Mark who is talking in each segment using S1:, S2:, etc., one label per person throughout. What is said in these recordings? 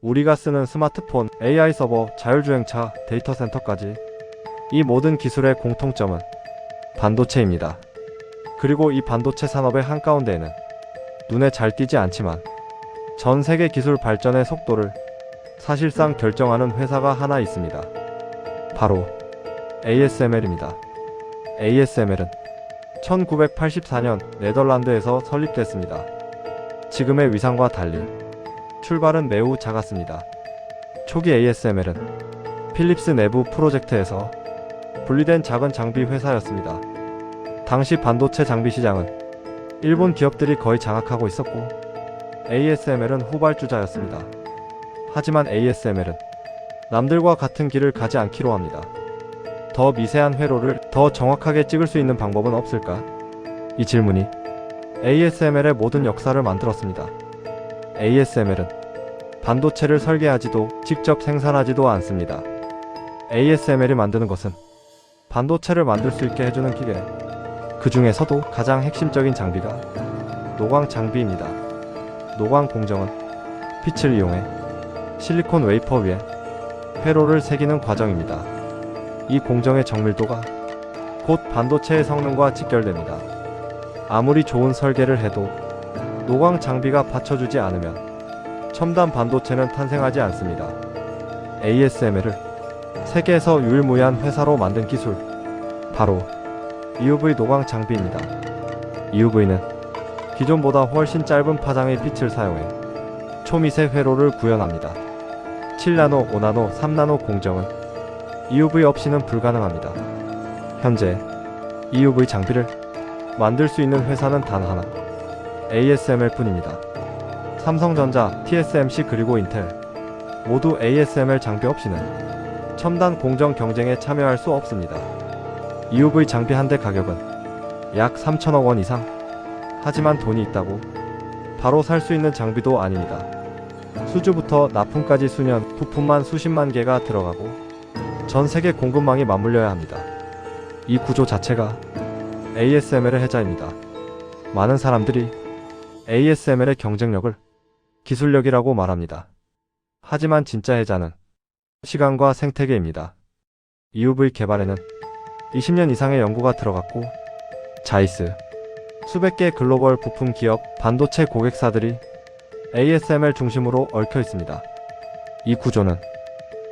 S1: 우리가 쓰는 스마트폰, AI 서버, 자율주행차, 데이터 센터까지 이 모든 기술의 공통점은 반도체입니다. 그리고 이 반도체 산업의 한가운데에는 눈에 잘 띄지 않지만 전 세계 기술 발전의 속도를 사실상 결정하는 회사가 하나 있습니다. 바로 ASML입니다. ASML은 1984년 네덜란드에서 설립됐습니다. 지금의 위상과 달리 출발은 매우 작았습니다. 초기 ASML은 필립스 내부 프로젝트에서 분리된 작은 장비 회사였습니다. 당시 반도체 장비 시장은 일본 기업들이 거의 장악하고 있었고 ASML은 후발주자였습니다. 하지만 ASML은 남들과 같은 길을 가지 않기로 합니다. 더 미세한 회로를 더 정확하게 찍을 수 있는 방법은 없을까? 이 질문이 ASML의 모든 역사를 만들었습니다. ASML은 반도체를 설계하지도 직접 생산하지도 않습니다. ASML이 만드는 것은 반도체를 만들 수 있게 해주는 기계. 그 중에서도 가장 핵심적인 장비가 노광 장비입니다. 노광 공정은 빛을 이용해 실리콘 웨이퍼 위에 회로를 새기는 과정입니다. 이 공정의 정밀도가 곧 반도체의 성능과 직결됩니다. 아무리 좋은 설계를 해도 노광 장비가 받쳐주지 않으면 첨단 반도체는 탄생하지 않습니다. ASML을 세계에서 유일무이한 회사로 만든 기술, 바로 EUV 노광 장비입니다. EUV는 기존보다 훨씬 짧은 파장의 빛을 사용해 초미세 회로를 구현합니다. 7나노, 5나노, 3나노 공정은 EUV 없이는 불가능합니다. 현재 EUV 장비를 만들 수 있는 회사는 단 하나, ASML 뿐입니다. 삼성전자, TSMC 그리고 인텔 모두 ASML 장비 없이는 첨단 공정 경쟁에 참여할 수 없습니다. EUV 장비 한 대 가격은 약 3천억 원 이상. 하지만 돈이 있다고 바로 살 수 있는 장비도 아닙니다. 수주부터 납품까지 수년, 부품만 수십만 개가 들어가고 전 세계 공급망이 맞물려야 합니다. 이 구조 자체가 ASML의 해자입니다. 많은 사람들이 ASML의 경쟁력을 기술력이라고 말합니다. 하지만 진짜 해자는 시간과 생태계입니다. EUV 개발에는 20년 이상의 연구가 들어갔고 자이스, 수백 개 글로벌 부품 기업, 반도체 고객사들이 ASML 중심으로 얽혀 있습니다. 이 구조는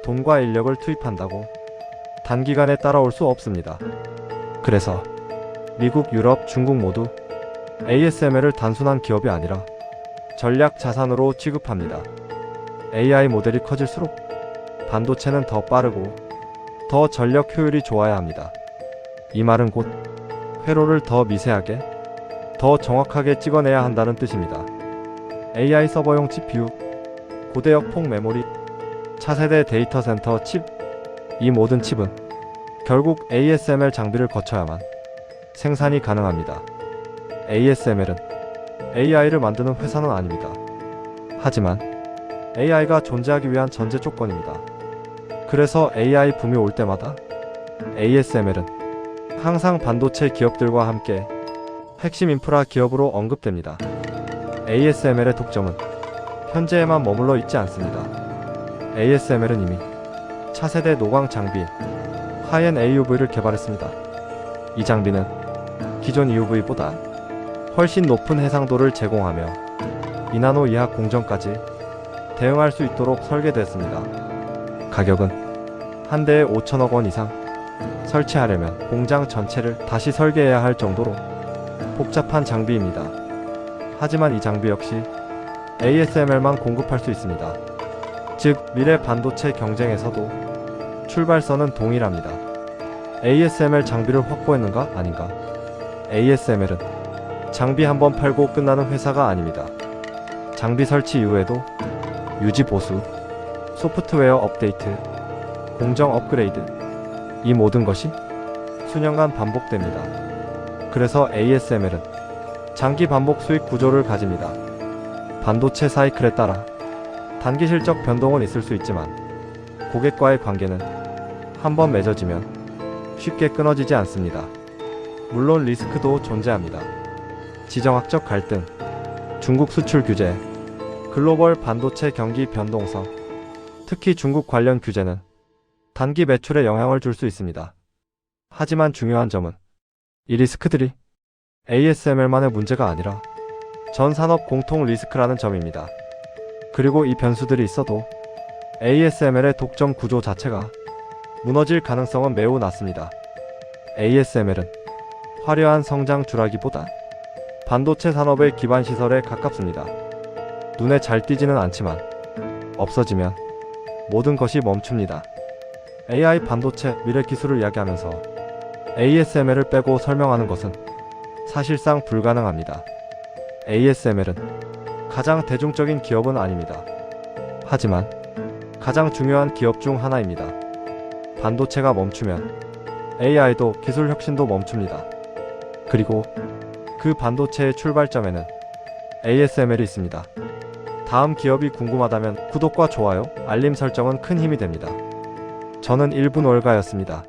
S1: 돈과 인력을 투입한다고 단기간에 따라올 수 없습니다. 그래서 미국, 유럽, 중국 모두 ASML을 단순한 기업이 아니라 전략 자산으로 취급합니다. AI 모델이 커질수록 반도체는 더 빠르고 더 전력 효율이 좋아야 합니다. 이 말은 곧 회로를 더 미세하게, 더 정확하게 찍어내야 한다는 뜻입니다. AI 서버용 CPU, 고대역 폭 메모리, 차세대 데이터 센터 칩, 이 모든 칩은 결국 ASML 장비를 거쳐야만 생산이 가능합니다. ASML은 AI를 만드는 회사는 아닙니다. 하지만 AI가 존재하기 위한 전제 조건입니다. 그래서 AI 붐이 올 때마다 ASML은 항상 반도체 기업들과 함께 핵심 인프라 기업으로 언급됩니다. ASML의 독점은 현재에만 머물러 있지 않습니다. ASML은 이미 차세대 노광 장비인 하이엔 EUV를 개발했습니다. 이 장비는 기존 EUV보다 훨씬 높은 해상도를 제공하며 2나노 이하 공정까지 대응할 수 있도록 설계됐습니다. 가격은 한 대에 5천억 원 이상. 설치하려면 공장 전체를 다시 설계해야 할 정도로 복잡한 장비입니다. 하지만 이 장비 역시 ASML만 공급할 수 있습니다. 즉, 미래 반도체 경쟁에서도 출발선은 동일합니다. ASML 장비를 확보했는가 아닌가? ASML은 장비 한번 팔고 끝나는 회사가 아닙니다. 장비 설치 이후에도 유지 보수, 소프트웨어 업데이트, 공정 업그레이드, 이 모든 것이 수년간 반복됩니다. 그래서 ASML은 장기 반복 수익 구조를 가집니다. 반도체 사이클에 따라 단기 실적 변동은 있을 수 있지만 고객과의 관계는 한번 맺어지면 쉽게 끊어지지 않습니다. 물론 리스크도 존재합니다. 지정학적 갈등, 중국 수출 규제, 글로벌 반도체 경기 변동성, 특히 중국 관련 규제는 단기 매출에 영향을 줄 수 있습니다. 하지만 중요한 점은 이 리스크들이 ASML만의 문제가 아니라 전 산업 공통 리스크라는 점입니다. 그리고 이 변수들이 있어도 ASML의 독점 구조 자체가 무너질 가능성은 매우 낮습니다. ASML은 화려한 성장주라기보다 반도체 산업의 기반 시설에 가깝습니다. 눈에 잘 띄지는 않지만 없어지면 모든 것이 멈춥니다. AI 반도체 미래 기술을 이야기하면서 ASML을 빼고 설명하는 것은 사실상 불가능합니다. ASML은 가장 대중적인 기업은 아닙니다. 하지만 가장 중요한 기업 중 하나입니다. 반도체가 멈추면 AI도 기술 혁신도 멈춥니다. 그리고 그 반도체의 출발점에는 ASML이 있습니다. 다음 기업이 궁금하다면 구독과 좋아요, 알림 설정은 큰 힘이 됩니다. 저는 1분 월가였습니다.